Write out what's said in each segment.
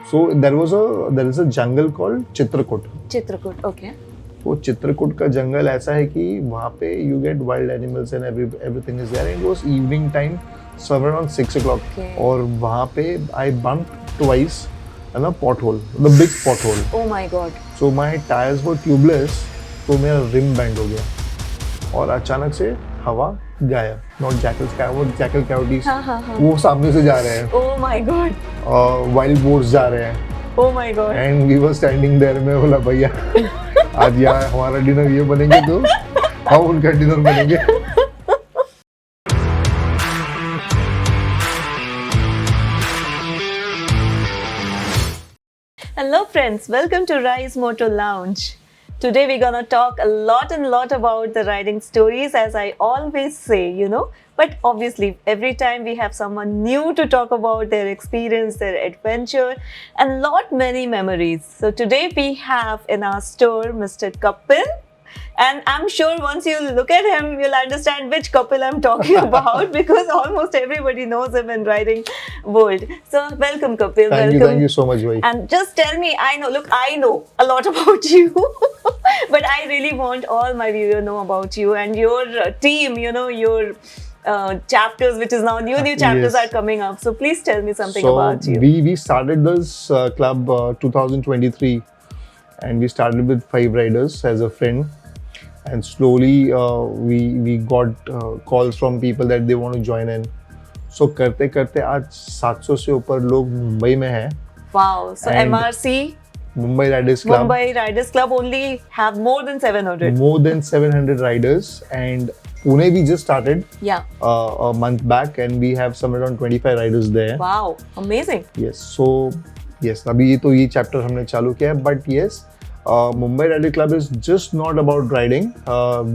So there is a jungle called Chitrakoot. Chitrakoot, okay. वो चित्रकूट का जंगल ऐसा है कि वहाँ पे you get wild animals and everything is there. And it was evening time, somewhere around 6 o'clock. Okay. और वहाँ पे I bumped twice in a pothole, the big pothole. Oh my God. So my tires were tubeless, तो मेरा rim bend हो गया और अचानक से हवा गायब. Not jackals, वो jackal coyotes, हाँ. वो सामने से जा रहे हैं. Oh my God. Wild boars जा रहे हैं. Oh my God. And we were standing there. मैं बोला भैया आज यहाँ हमारा डिनर ये बनेंगे तो हम उनका डिनर बनेंगे. Hello friends, welcome to Rise Moto Lounge. Today we're gonna talk a lot about the riding stories, as I always say, But obviously, every time we have someone new to talk about their experience, their adventure, and many memories. So today we have in our store Mr. Kapil. And I'm sure once you look at him, you'll understand which Kapil I'm talking about, because almost everybody knows him in riding world. So welcome Kapil. Thank you so much, bhai. And just tell me, I know a lot about you, but I really want all my viewers know about you and your team, your chapters, which is now new chapters Yes. are coming up. So please tell me something about you. We started this club 2023, and we started with 5 riders as a friend. And slowly we got calls from people that they want to join in. So करते करते आज 700 से ऊपर लोग मुंबई में हैं. Wow. So And MRC, Mumbai Riders Club. Mumbai Riders Club only have more than 700. More than 700 riders, and Pune we just started Yeah. a month back, and we have somewhere around 25 riders there. Wow. Amazing. Yes. So yes, अभी तो ये chapter हमने चालू किया है, but yes. Mumbai Rider Club is just not about riding.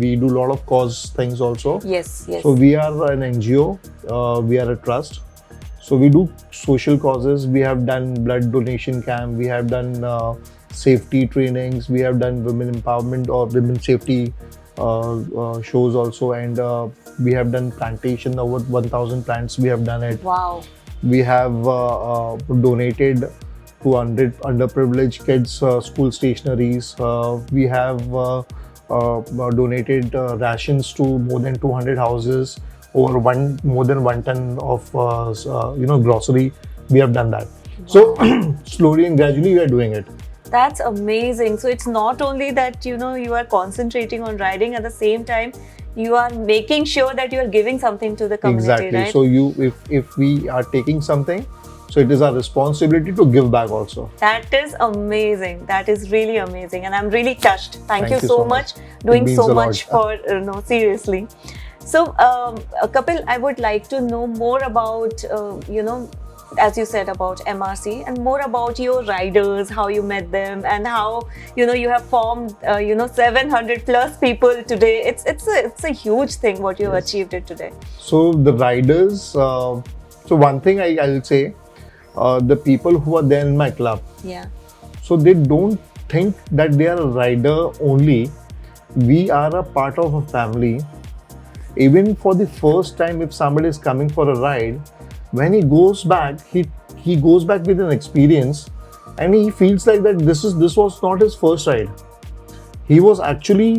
We do a lot of cause things also. Yes. So we are an NGO. We are a trust. So we do social causes. We have done blood donation camp. We have done safety trainings. We have done women empowerment or women safety shows also. And we have done plantation. Over 1,000 plants we have done it. Wow. We have donated to underprivileged kids school stationaries. We have donated rations to more than 200 houses, over more than 1 ton of grocery. We have done that. So slowly and gradually we are doing it. That's amazing. So it's not only that you are concentrating on riding, at the same time you are making sure that you are giving something to the community. Exactly. Right? So if we are taking something, so it is our responsibility to give back also. That is amazing. That is really amazing, and I'm really touched. Thank you so much. It Doing means so a lot. much for seriously. So Kapil, I would like to know more about as you said about MRC, and more about your riders, how you met them, and how you have formed 700 plus people today. It's a huge thing what you have achieved it today. So the riders. So one thing I'll say. The people who are there in my club, Yeah. so they don't think that they are a rider only. We are a part of a family. Even for the first time, if somebody is coming for a ride, when he goes back, he goes back with an experience, and he feels like that this was not his first ride. He was actually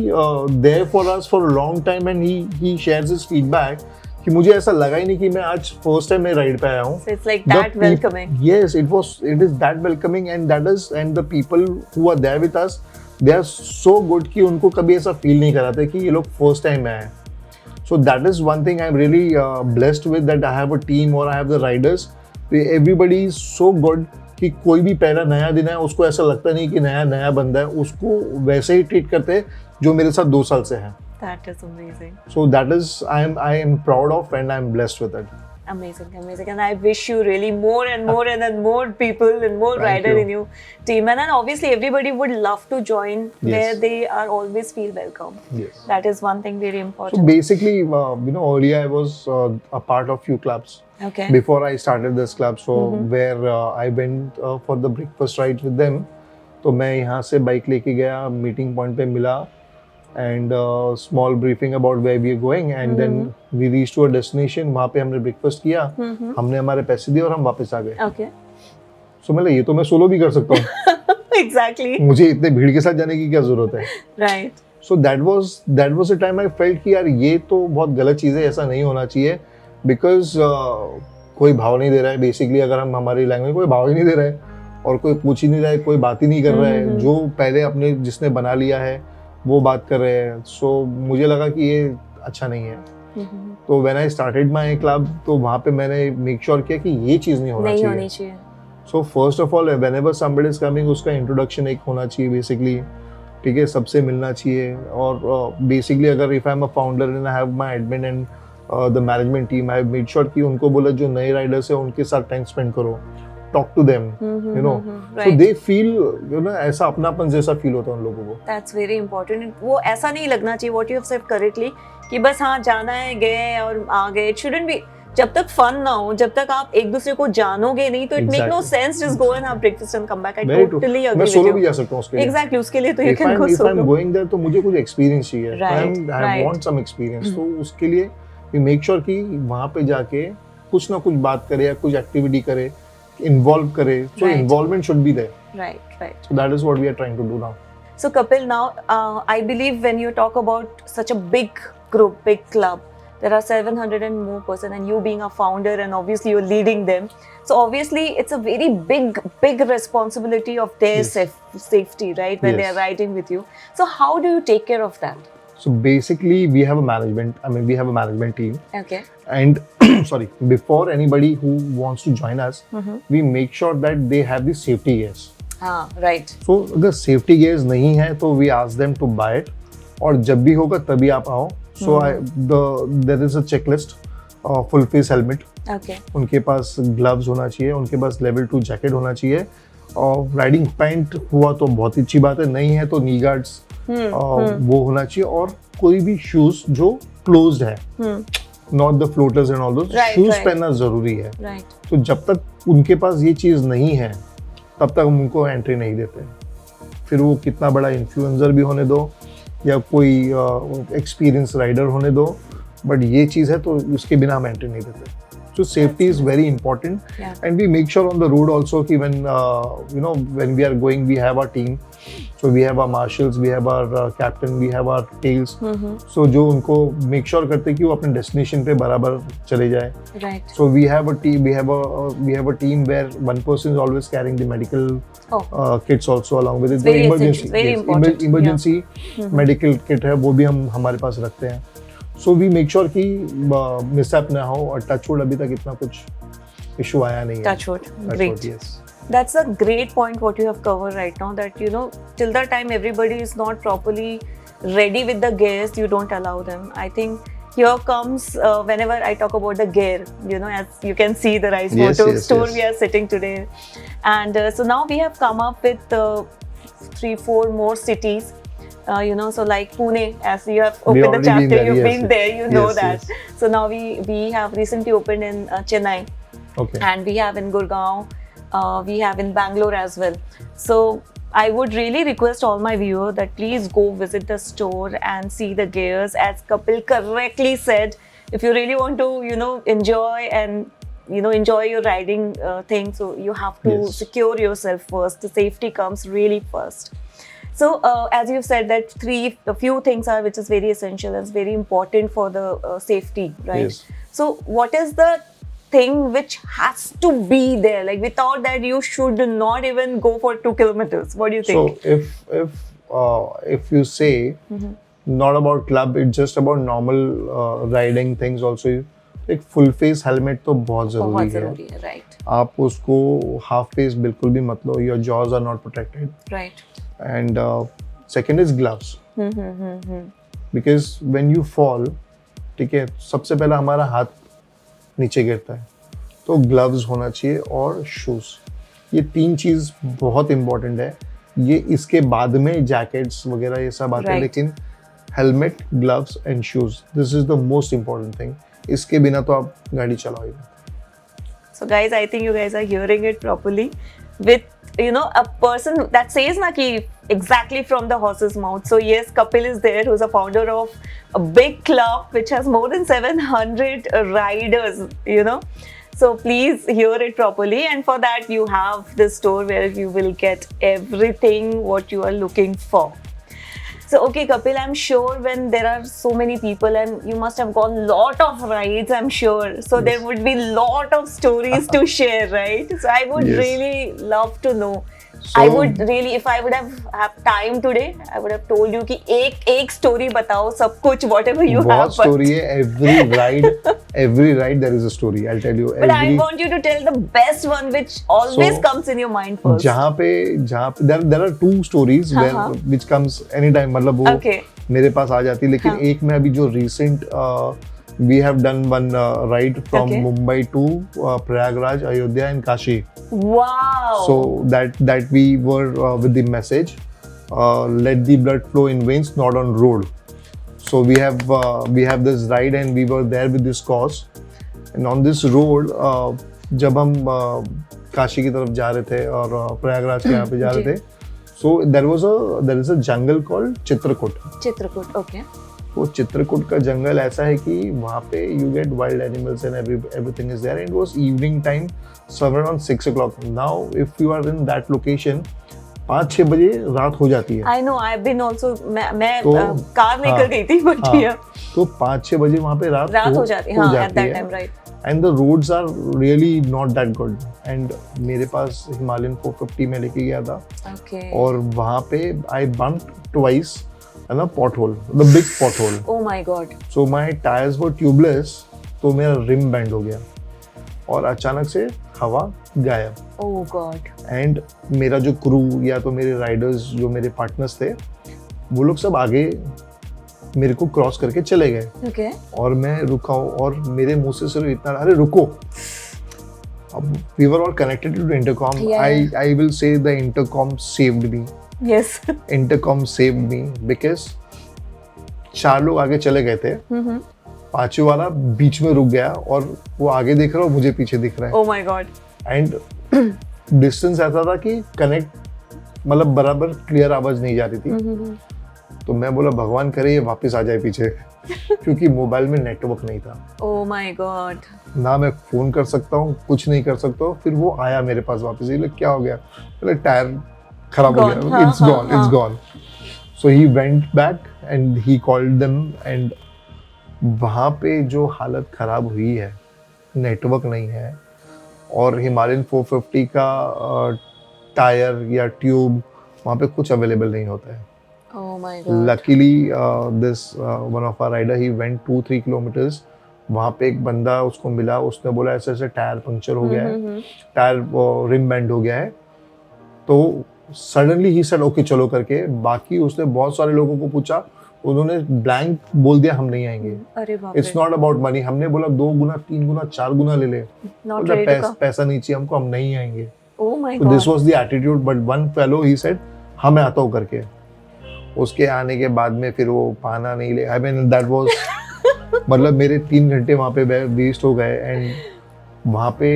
there for us for a long time, and he shares his feedback कि मुझे ऐसा लगा ही नहीं कि मैं आज first time मैं ride पे आया हूँ. So it's like that welcoming. Yes, it is that welcoming, and the people who are there with us, they are so good कि उनको कभी ऐसा फील नहीं कराते कि ये लोग फर्स्ट टाइम में आए. So that is one thing I'm really blessed with, that I have a team or I have the riders. Everybody is so good कि कोई भी पहला नया दिन है उसको ऐसा लगता नहीं कि नया बंदा है, उसको वैसे ही ट्रीट करते हैं जो मेरे साथ 2 साल से हैं. That is amazing. So that is I am proud of, and I'm blessed with it. Amazing, and I wish you really more and more people and more Thank rider you. in your team, and then obviously everybody would love to join where Yes. they are always feel welcome. Yes. That is one thing very So important. basically, earlier I was a part of few clubs Okay. before I started this club. So where I went for the breakfast rides with them. तो मैं यहाँ से bike लेके गया, meeting point पे मिला, and small briefing about where we are going, and then we reached to a destination. वहाँ पे हमने ब्रेकफास्ट किया, हमने हमारे पैसे दिए और हम वापस आ गए. Okay. सो मतलब ये तो मैं सोलो भी कर सकता हूँ, Exactly. मुझे इतने भीड़ के साथ जाने की क्या जरूरत है. Right. So that was a time I felt कि यार ये तो बहुत गलत चीज़ है, ऐसा नहीं होना चाहिए. बिकॉज कोई भाव नहीं दे रहा है बेसिकली. अगर हम हमारी लैंग्वेज कोई भाव ही नहीं दे रहा है और कोई पूछ ही नहीं रहा है, कोई बात ही नहीं कर रहा है, जो पहले अपने जिसने बना लिया है वो बात कर रहे हैं. सो मुझे लगा कि ये अच्छा नहीं है. तो when I started my club, तो वहाँ पे मैंने मेक श्योर किया कि ये चीज़ नहीं होना चाहिए. So first of all whenever somebody is coming, उसका इंट्रोडक्शन एक होना चाहिए बेसिकली. ठीक है, सबसे मिलना चाहिए. और बेसिकली अगर if I am a founder and I have my admin and the management team, I have made sure कि उनको बोला जो नए राइडर्स है उनके साथ टाइम स्पेंड करो, talk to them, you know, so they feel, you know, ऐसा अपनापन जैसा फील होता है उन लोगों को. That's very important. वो ऐसा नहीं लगना चाहिए, what you have said correctly, कि बस हाँ जाना है, गए और आ गए. It shouldn't be. जब तक फन ना हो, जब तक आप एक दूसरे को जानोगे नहीं, तो it make no sense just go and have breakfast and come back. I totally agree. मैं सोलो भी जा सकता हूं उसके लिए. एग्जैक्टली, उसके लिए तो you can go solo. If I am solo. Going there तो मुझे कुछ एक्सपीरियंस चाहिए. I want some experience. तो उसके लिए वी मेक श्योर कि वहां पे जाके कुछ ना कुछ बात करे या कुछ एक्टिविटी करे, इन्वॉल्व करे. So involvement should be there. Right. So that is what we are trying to do now. So Kapil, now I believe when you talk about such a big group, big club, there are 700 and more person, and you being a founder and obviously you're leading them. So obviously it's a very big responsibility of their safety, right? When they are riding with you. So how do you take care of that? So basically we have a management team. Okay. And sorry, before anybody who wants to join us, we make sure that they have the safety gears. Right. So अगर safety gears नहीं है तो we ask them to buy it. और जब भी होगा तभी आप आओ. So there is a checklist, full face helmet. Okay. उनके पास gloves होना चाहिए, उनके पास level 2 jacket होना चाहिए, और राइडिंग पैंट हुआ तो बहुत अच्छी बात है, नहीं है तो नी गार्ड्स वो होना चाहिए, और कोई भी शूज जो क्लोज्ड है, not the floaters and all those shoes पहनना जरूरी है. तो जब तक उनके पास ये चीज नहीं है तब तक हम उनको एंट्री नहीं देते. फिर वो कितना बड़ा इन्फ्लुएंसर भी होने दो या कोई एक्सपीरियंस राइडर होने दो, बट ये चीज़ है तो उसके बिना हम एंट्री नहीं देते. So safety is very important, and we make sure on the road also कि when we are going, we have our team. So we have our marshals, we have our captain, we have our tails. So जो उनको make sure करते हैं कि वो अपने destination पे बराबर चले जाए. Right. So we have a team. We have a team where one person is always carrying the medical kits also along with it. Very emergency, very important. Emergency medical kit है, वो भी हम हमारे पास रखते हैं. So we make sure कि मिसअप ना हो, और टचवुड अभी तक इतना कुछ इशू आया नहीं है. Touchwood. Great. Yes. That's a great point what you have covered right now, that till the time everybody is not properly ready with the gears, you don't allow them. I think here comes whenever I talk about the gear, as you can see the Rise Moto store we are sitting today, and so now we have come up with 3-4 more cities. So like Pune, as you have opened the chapter, you've been there, you know that. So now we have recently opened in Chennai. Okay. And we have in Gurgaon, we have in Bangalore as well. So I would really request all my viewers that please go visit the store and see the gears. As Kapil correctly said, if you really want to, enjoy and enjoy your riding thing, so you have to secure yourself first. The safety comes really first. So as you said that a few things are which is very essential and very important for the safety, right? Yes. So what is the thing which has to be there? Like without that you should not even go for 2 kilometers. What do you think? So if you say not about club, it's just about normal riding things also. एक full face helmet तो बहुत जरूरी है. Right. आप उसको half face बिल्कुल भी मत लो. Your jaws are not protected. Right. And second is gloves. Because when you fall, ठीक है, सबसे पहला हमारा हाथ नीचे गिरता है, तो ग्लव्स होना चाहिए और शूज. ये 3 चीज़ बहुत इंपॉर्टेंट है. ये इसके बाद में जैकेट्स वगैरह ये सब आते हैं, लेकिन helmet, gloves and shoes, this is the most important thing. इसके बिना तो आप गाड़ी चलाओ. So guys, I think you guys are hearing it properly. With a person that says na ki exactly from the horse's mouth. So yes, Kapil is there, who's a founder of a big club which has more than 700 riders. So please hear it properly, and for that you have this store where you will get everything what you are looking for. So okay, Kapil, I'm sure when there are so many people and you must have gone lot of rides, I'm sure. So there Yes. would be lot of stories to share, right? So I would Yes. really love to know. So- I would really, if I would have time today, I would have told you कि एक story बताओ सब कुछ whatever you have. बहुत story है. Every ride there is a story. I'll tell you. But I want you to tell the best one which always So, comes in your mind first. जहाँ पे there are two stories हाँ, where हाँ. which comes anytime. मतलब वो Okay. मेरे पास आ जाती है. लेकिन हाँ. एक में अभी जो recent we have done one ride from Okay. Mumbai to Prayagraj, Ayodhya and Kashi. Wow. So that we were with the message, let the blood flow in veins, not on road. So we have this ride and we were there with this cause. And on this road, जब हम काशी की तरफ जा रहे थे और प्रयागराज के यहाँ पे जा रहे थे, so there is a jungle called Chitrakoot. Chitrakoot, okay. वो चित्रकूट का जंगल ऐसा है कि वहाँ पे you get wild animals and everything is there. And it was evening time, somewhere around 6 o'clock. Now if you are in that location, 5-6 बजे रात हो जाती है. I know, I've been also, मैं तो- कार लेकर हाँ, गई थी, but हाँ, yeah, तो 5-6 बजे वहाँ पे रात हो जाती है, हाँ, at that time, right. And the roads are really not that good. And मेरे पास हिमालयन 450 में लेके गया था Okay. और वहाँ पे I bumped twice and a pothole, the big pothole. Oh my God. So my tires were tubeless, तो मेरा rim bend हो गया और अचानक से हवा गायब. Oh God. एंड मेरा जो क्रू या तो मेरे राइडर्स जो मेरे पार्टनर्स थे वो लोग सब आगे मेरे को क्रॉस करके चले गए Okay. और मैं रुका हूँ और मेरे मुंह से सिर्फ इतना अरे रुको. अब we were all connected to intercom. Yeah. I will say the intercom saved me. Yes. Intercom saved me because 4 लोग आगे चले गए थे. पांचवे वाला बीच में रुक गया और वो आगे देख रहा है और मुझे पीछे दिख रहा है. Oh my God. And distance ऐसा था कि कनेक्ट मतलब बराबर क्लियर आवाज नहीं जा रही थी. तो मैं बोला भगवान करे ये वापस आ जाए पीछे क्योंकि मोबाइल में नेटवर्क नहीं था. Oh my God. ना मैं फोन कर सकता हूँ, कुछ नहीं कर सकता हूँ. फिर वो आया मेरे पास वापस. ये क्या हो गया? बोले टायर खराब हो Gone. गया. हाँ, इट्स हाँ, gone, it's gone. So he went back and he called them. And वहाँ पे जो हालत खराब हुई है, नेटवर्क नहीं है और हिमालयन 450 का टायर या ट्यूब वहाँ पे कुछ अवेलेबल नहीं होता है. Oh my God. Luckily, this one of our rider he went 2-3 kilometers. वहाँ पे एक बंदा उसको मिला. उसने बोला ऐसे ऐसे टायर पंक्चर हो गया है, टायर रिम बेंड हो गया है. तो सडनली ही सेड ओके चलो करके. बाकी उसने बहुत सारे लोगों को पूछा, उन्होंने ब्लैंक बोल दिया हम नहीं आएंगे. अरे बाप इट्स नॉट अबाउट मनी. हमने बोला 2 गुना 3 गुना 4 गुना ले ले. Not बोला, ready to come. पैसा नहीं चाहिए हमको, हम नहीं आएंगे. Oh my So this God. was the attitude. But one fellow he said हाँ मैं आता हूँ करके. उसके आने के बाद में फिर वो पाना नहीं ले. I mean that was मतलब मेरे 3 घंटे वहाँ पे वेस्ट हो गए. एंड वहाँ पे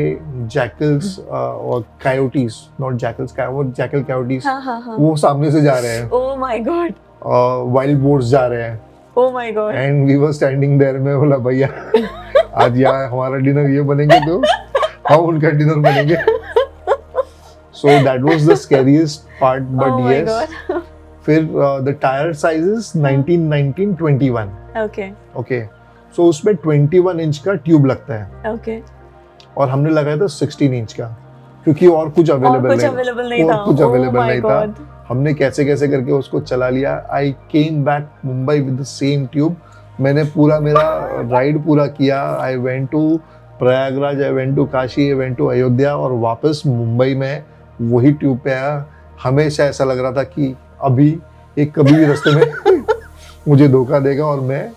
जैकल्स और कायोटीज, नॉट जैकल्स, वो जैकल कायोटीज हाँ हाँ हाँ. वो सामने से जा रहे हैं. Oh my God. Wild boars जा रहे हैं. Oh my God. And we were standing there. मैं बोला भैया आज यहाँ हमारा डिनर ये बनेंगे तो हम उनका डिनर बनेंगे. So that was the scariest part. But Oh my yes, God. फिर the tire sizes 19, 19, 21. Okay. Okay. So उसमें 21 इंच का ट्यूब लगता है Okay. और हमने लगाया था 16 इंच का क्योंकि और कुछ अवेलेबल नहीं था. और कुछ Oh अवेलेबल my नहीं था. God. हमने कैसे कैसे करके उसको चला लिया. I came back Mumbai with the same tube. मैंने पूरा मेरा राइड पूरा किया. I went to Prayagraj, I went to Kashi, I went to Ayodhya और वापस मुंबई में वही ट्यूब पे आया. हमेशा ऐसा लग रहा था कि अभी एक कभी भी रास्ते में मुझे धोखा देगा और मैं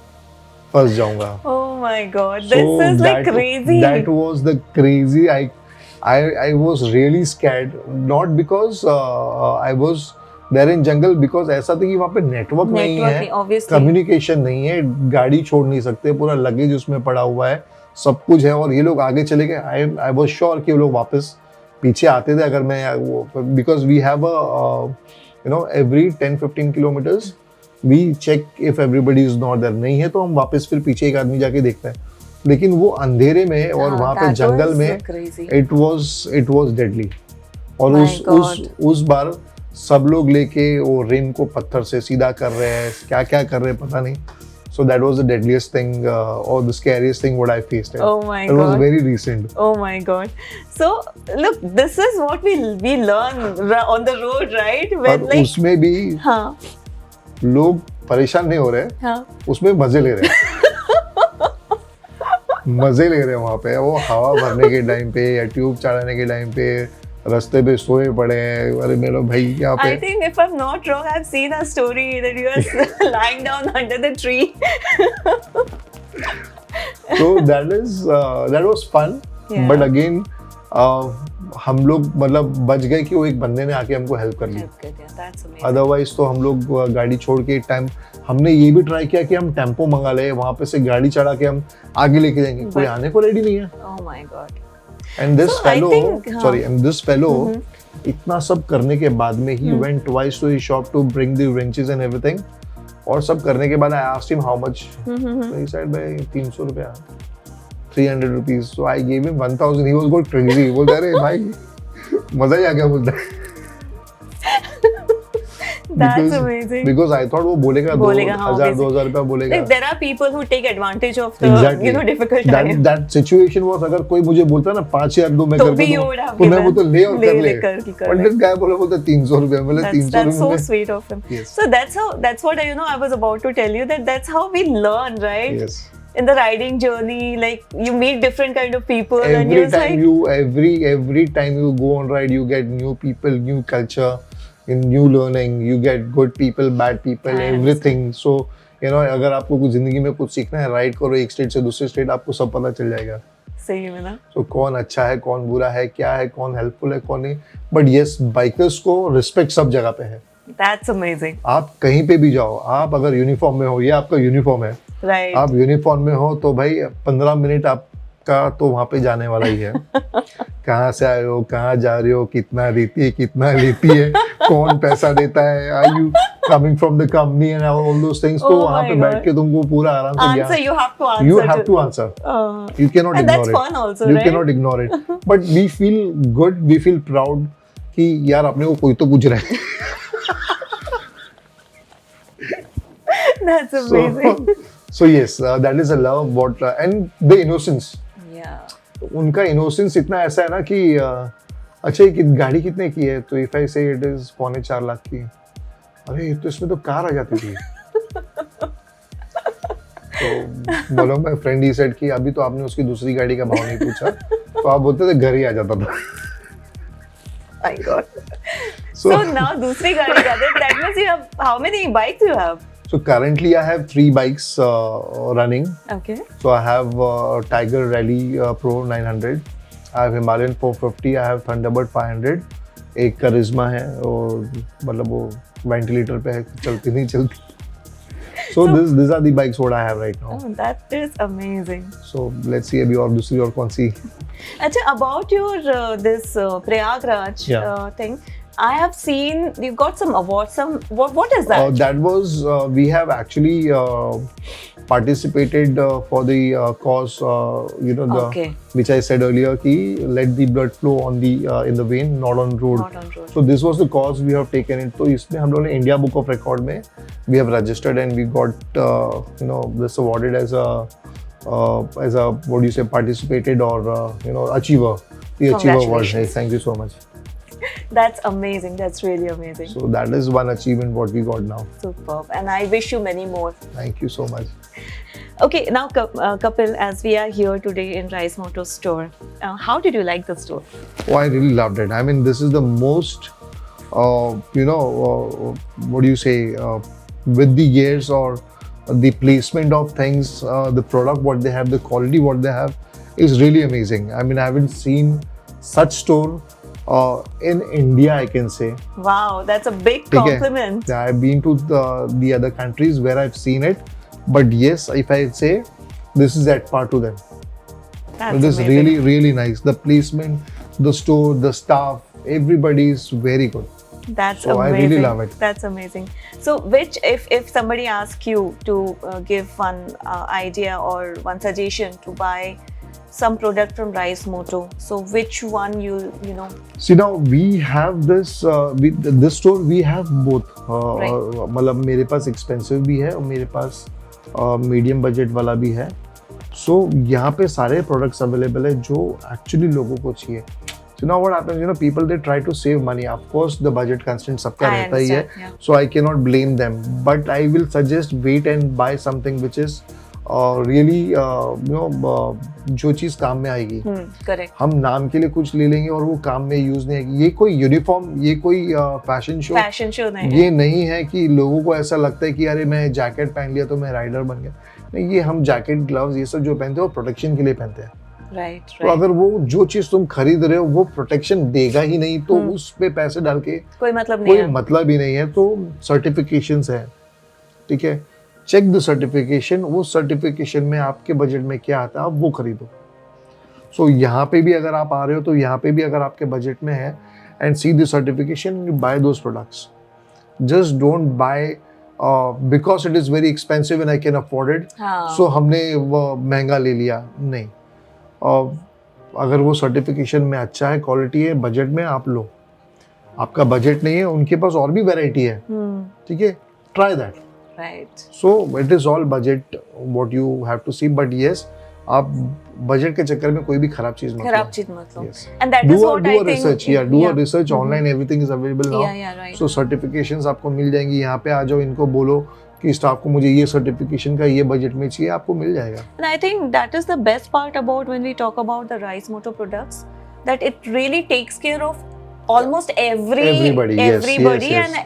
फंस जाऊंगा. Oh my God. This is like crazy. That was the crazy. I was really scared. Not because I was there in jungle, because ऐसा था कि वहाँ पे नेटवर्क नहीं है, obviously. कम्युनिकेशन नहीं है, गाड़ी छोड़ नहीं सकते, पूरा लगेज उसमें पड़ा हुआ है, सब कुछ है और ये लोग आगे चले गए. आई वाज श्योर कि वो लोग वापस पीछे आते थे अगर मैं वो, because we have every 10-15 kilometres we check if everybody is not there. नहीं है तो हम वापस फिर पीछे एक आदमी जाके देखते हैं. लेकिन वो अंधेरे में और वहाँ पे that जंगल was में crazy. It was deadly. और My उस बार सब लोग लेके वो रिम को पत्थर से सीधा कर रहे हैं, क्या क्या कर रहे हैं पता नहीं. So that was the deadliest thing or the scariest thing what I faced. Oh my It was God. very recent. Oh my God. So look, this is what we learn on the road, right? और When like उसमें भी हाँ लोग परेशान नहीं हो रहे, हाँ उसमें मजे ले रहे हैं. मजे ले रहे हैं वहाँ पे. वो हवा भरने के टाइम पे या ट्यूब चढ़ाने के टाइम पे रास्ते पे सोए पड़े हैं. अरे मेरे भाई यहाँ I पे think if I'm not wrong, I've seen a story that you are lying down under the tree. so that was fun. Yeah. But again हम लोग मतलब बच गए कि वो एक बंदे ने आके हमको हेल्प कर ली. That's good, yeah, that's amazing. Otherwise तो हम लोग गाड़ी छोड़ के टाइम हमने ये भी ट्राई किया कि हम टेम्पो मंगा ले, वहां पे से गाड़ी चढ़ा के हम आगे लेके जाएंगे. कोई आने को रेडी नहीं है. Oh my God. And this So, I fellow think, हाँ. सॉरी एंड दिस फेलो इतना सब करने के बाद में ही went twice to his shop to bring the wrenches and everything. और सब करने के बाद I asked him how much. So he said भाई 300 रुपया, 300 rupees. So I gave him 1000. He was going crazy. बोलता अरे भाई मजा ही आ गया बोलता है. That's amazing. Because I thought वो बोलेगा बोलेगा, हाँ, 2000 रुपया बोलेगा. Like, there are people who take advantage of the Exactly. difficult that time. that situation was अगर कोई मुझे बोलता ना 5000 दो मैं तो करके भी you दूं, would have तो मैं वो given. तो ले और ले कर ले. कर की कर But ले. this guy बोलता 300 रुपया. बोले 300 That's so रुपये. sweet of him. Yes. So that's what I was about to tell you, that that's how we learn, right? Yes. In the riding journey, like you meet different kind of people, and Every you're time like, every time you go on ride, you get new people, new culture, in new learning. You get good people, bad people, I everything. So अगर आपको कुछ जिंदगी में कुछ सीखना है, ride करो एक स्टेट से दूसरे स्टेट, आपको सब पता चल जाएगा. सही में ना. तो कौन अच्छा है, कौन बुरा है, क्या है, कौन हेल्पफुल है, कौन नहीं. बट यस, बाइकर्स को रिस्पेक्ट सब जगह पे है. That's amazing, आप कहीं पे भी जाओ, आप अगर यूनिफॉर्म में हो, ये आपका यूनिफॉर्म है, right? आप यूनिफॉर्म में हो तो भाई 15 मिनट आपका तो वहाँ पे जाने वाला ही है. कहाँ से आए हो, कहाँ जा रहे हो, कितना लेती है, कौन पैसा देता है, are you coming from the company and all those things. तो Oh वहाँ my पे God. बैठ के तुमको पूरा आराम से Answer, you have to answer. you have to answer. You cannot And that's ignore fun it. also, You right? cannot ignore it. But we feel good, we feel proud कि यार अपने को कोई तो पूछ रहा है. That's amazing. So yes, that is a love what and the innocence. Yeah. उनका innocence इतना ऐसा है ना कि अच्छा ये गाड़ी कितने की है, तो if I say it is 4.25 lakh की, अरे तो इसमें तो कार आ जाती थी. तो बोलो मैं फ्रेंड ही सेड कि अभी तो आपने उसकी दूसरी गाड़ी का भाव नहीं पूछा, तो आप बोलते थे घर ही आ जाता था. My God. So now दूसरी गाड़ी का, that means you have, how many bikes you have? So currently I have 3 bikes running. Okay. So I have Tiger Rally Pro 900. I have Himalayan 450. I have Thunderbird 500. एक करिश्मा है और मतलब वो ventilator पे है, चलती नहीं चलती. So these are the bikes what I have right now. Oh, that is amazing. So let's see अभी और दूसरी और कौन सी. अच्छा, about your this Prayagraj Yeah. thing, I have seen you got some awards. What is that? That was we have actually participated for the cause Okay. which I said earlier कि let the blood flow on the in the vein, not on road. Not on road. So this was the cause we have taken it. तो इसमें हम लोगों ने India Book of Record में we have registered and we got this awarded as a what do you say, participated or achiever. The achiever award. Hey, Congratulations. thank you so much. That's amazing. That's really amazing. So that is one achievement what we got now. Superb. And I wish you many more. Thank you so much. Okay, now Kapil, as we are here today in Rise Motor store, how did you like the store? Oh, I really loved it. I mean, this is the most, what do you say, with the years or the placement of things, the product what they have, the quality what they have is really amazing. I mean, I haven't seen such store in India, I can say. Wow, that's a big ठीक है? compliment. Yeah, I've been to the other countries where I've seen it. But yes, if I say, this is at par to them. That's It is amazing. really, really nice. The placement, the store, the staff, everybody is very good. That's So I amazing. really love it. That's amazing. So, which, if somebody asks you to give one idea or one suggestion to buy some product from Rise Moto, so which one you know? See now we have this store we have both. Right. मतलब मेरे पास expensive भी है और मेरे पास medium budget वाला भी है. सो यहाँ पे सारे प्रोडक्ट्स अवेलेबल है जो एक्चुअली लोगों को चाहिए. So now what happens, people they try to save money. Of course, the budget constraint सबका I रहता ही है. understand, yeah. So I cannot blame them. But I will suggest wait and buy something which is really जो चीज़ काम में आएगी. Correct. हम नाम के लिए कुछ ले लेंगे और वो काम में यूज नहीं आएगी. ये कोई यूनिफॉर्म, ये कोई फैशन शो नहीं. ये नहीं है कि लोगों को ऐसा लगता है कि अरे मैं जैकेट पहन लिया तो मैं राइडर बन गया. नहीं, ये हम जैकेट, ग्लव्स ये सब जो पहनते हैं वो प्रोटेक्शन के लिए पहनते हैं. राइट. तो अगर वो जो चीज तुम खरीद रहे हो वो प्रोटेक्शन देगा ही नहीं तो उस पे पैसे डाल के कोई मतलब नहीं कोई है. मतलब ही नहीं है. तो सर्टिफिकेशंस है, ठीक है, चेक द सर्टिफिकेशन. वो सर्टिफिकेशन में आपके बजट में क्या आता है आप वो खरीदो. सो यहाँ पे भी अगर आप आ रहे हो तो यहाँ पे भी अगर आपके बजट में है and see the certification, you buy those products. Just don't buy because it is very expensive and I can afford it, so हमने वो महंगा ले लिया. नहीं, अगर वो सर्टिफिकेशन में अच्छा है, क्वालिटी है, बजट में आप लो. आपका बजट नहीं है, उनके पास और भी वैरायटी है, ठीक है, try that. Right. So it is all budget what you have to see. But yes, आप बजट के चक्कर में कोई भी खराब चीज मत लो. Yes. And that is what I think. Research, do a research online. Everything is available now. Yeah, right. So certifications आपको मिल जाएंगी. यहाँ पे आ जाओ, इनको बोलो कि स्टाफ को मुझे ये सर्टिफिकेशन का ये बजट में चाहिए, आपको मिल जाएगा. And I think that is the best part about when we talk about the Rise Moto products, that it really takes care of almost everybody. Yes. And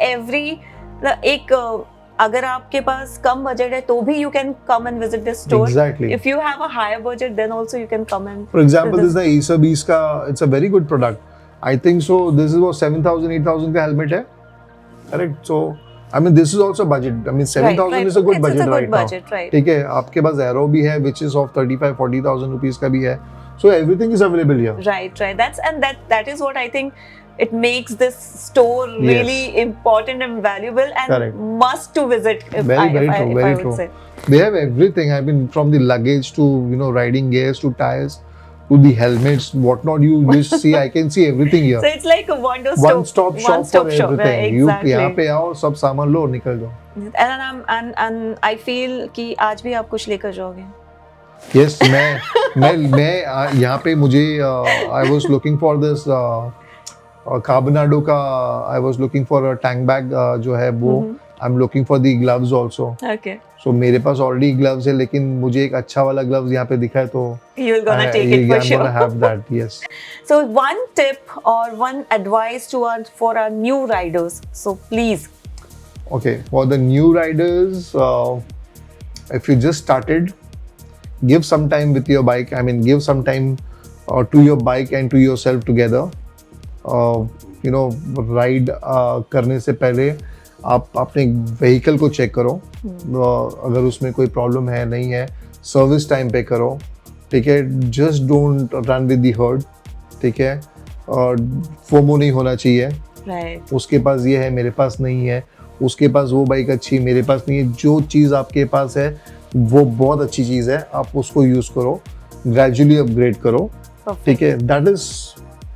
एक अगर आपके पास कम बजट है तो भी you can come and visit this store. Exactly. If you have a higher budget, then also you can come and. For example, this is the Acer Beast का, it's a very good product. I think so. This is what 7,000, 8,000 का helmet है, correct? So I mean, this is also budget. I mean, 7,000 is a good budget right now. Right. ठीक है, आपके पास Aero भी है, which is of 35,000-40,000 rupees का भी है. So everything is available here. Right. That is what I think. It makes this store really important and valuable and Correct. must to visit. Very I true. would say. They have everything. I mean, from the luggage to riding gears to tires to the helmets, whatnot. You just see. I can see everything here. So it's like a one-stop shop for everything. Right, You exactly. यहाँ पे आओ, सब सामान लो, निकल जाओ. And I feel कि आज भी आप कुछ लेकर जाओगे. Yes, मैं यहाँ पे मुझे I was looking for this Carbonado का, I was looking for a tank bag जो है वो. I'm looking for the gloves also. Okay. So मेरे पास already gloves है, लेकिन मुझे एक अच्छा वाला gloves यहाँ पे दिखा है तो You're gonna take it for sure. I'm gonna have that. Yes. So one tip or one advice for our new riders. So please. Okay, for the new riders, if you just started, give some time with your bike. I mean, give some time to your bike and to yourself together. Ride करने से पहले आप अपने vehicle को check करो. अगर उसमें कोई प्रॉब्लम है नहीं है, सर्विस टाइम पे करो, ठीक है. Just don't run with the heard, ठीक है. फोमो नहीं होना चाहिए. Right. उसके पास ये है, मेरे पास नहीं है, उसके पास वो बाइक अच्छी, मेरे पास नहीं है. जो चीज़ आपके पास है वो बहुत अच्छी चीज़ है, आप उसको यूज़ करो, ग्रेजुअली अपग्रेड करो, ठीक है. दैट इज,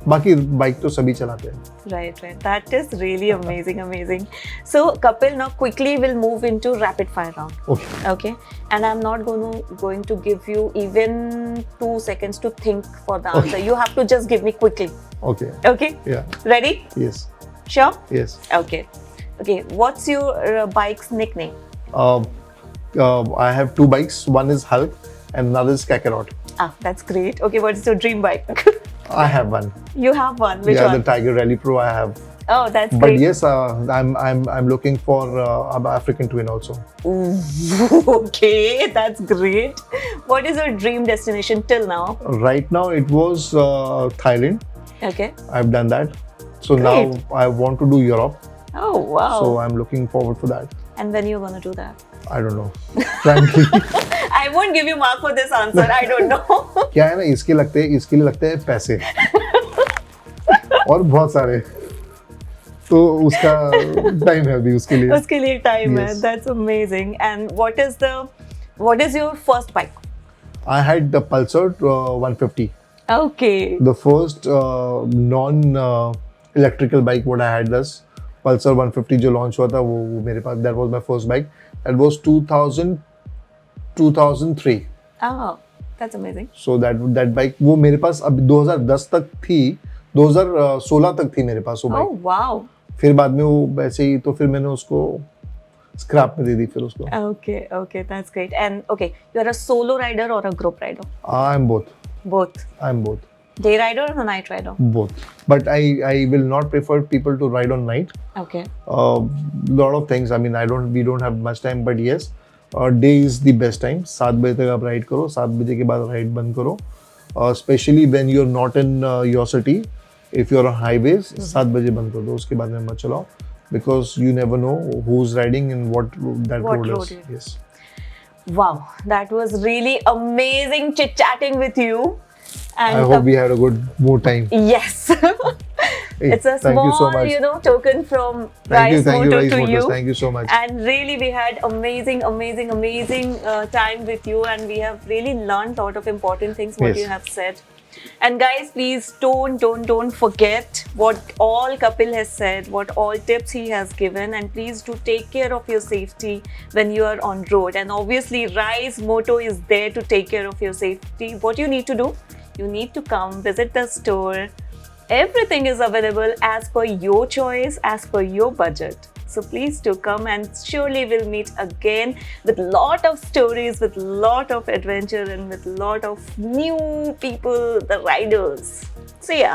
बाकी बाइक तो सभी चलाते हैं. Right. That is really amazing. So Kapil, now quickly we'll move into rapid fire round. Okay. And I'm not going to give you even 2 seconds to think for the answer. You have to just give me quickly. Okay. Yeah. Ready? Yes. Sure? Yes. Okay. What's your bike's nickname? I have 2 bikes. One is Hulk and another is Kakarot. That's great. Okay, what is your dream bike? I have one. You have one. Which one? The Tiger Rally Pro I have. Oh, that's But great. yes, I'm looking for African Twin also. Ooh, okay, that's great. What is your dream destination till now? Right now it was Thailand. Okay. I've done that. So Great. now I want to do Europe. Oh, wow. So I'm looking forward for that. And when you're gonna do that? I don't know. Frankly. I won't give you mark for this answer. I don't know. क्या है ना, इसके लिए लगते हैं पैसे और बहुत सारे. तो उसका टाइम है अभी उसके लिए. उसके लिए टाइम है. Yes. That's amazing. And what is your first bike? I had the Pulsar 150. Okay. The first non-electrical bike what I had was Pulsar 150 जो launch हुआ था वो मेरे पास. That was my first bike. That was 2003. Oh, that's amazing. So that bike वो मेरे पास अभी 2010 तक थी. 2016 तक थी मेरे पास वो Oh, बाइक. wow. फिर बाद में वो वैसे ही तो फिर मैंने उसको स्क्रैप में दे दी फिर उसको. Okay, that's great. And okay, you are a solo rider or a group rider? I'm both. Both. I'm both. Day rider or night rider? Both. But I will not prefer people to ride on night. Okay. Lot of things. I mean, we don't have much time, but yes, day is the best time. 7 बजे तक आप ride करो. 7 बजे के बाद ride बंद करो. Especially when you're not in your city. If you're on highways, 7 बजे बंद कर दो. उसके बाद में मत चलाओ. Because you never know who's riding and what that What road road is. it is. Yes. Wow, that was really amazing chit-chatting with you. And I hope we had a good more time. yes. Hey, It's a thank you so small, much. token from Thank you, Rice thank you, Motor Rise to Motors. you. Thank you so much. And really, we had amazing time with you, and we have really learned a lot of important things what Yes. you have said. And guys, please don't forget what all Kapil has said, what all tips he has given, and please do take care of your safety when you are on road. And obviously, Rise Moto is there to take care of your safety. What you need to do? You need to come visit the store. Everything is available as per your choice, as per your budget. So please do come, and surely we'll meet again with lot of stories, with lot of adventure, and with lot of new people, the riders. See ya.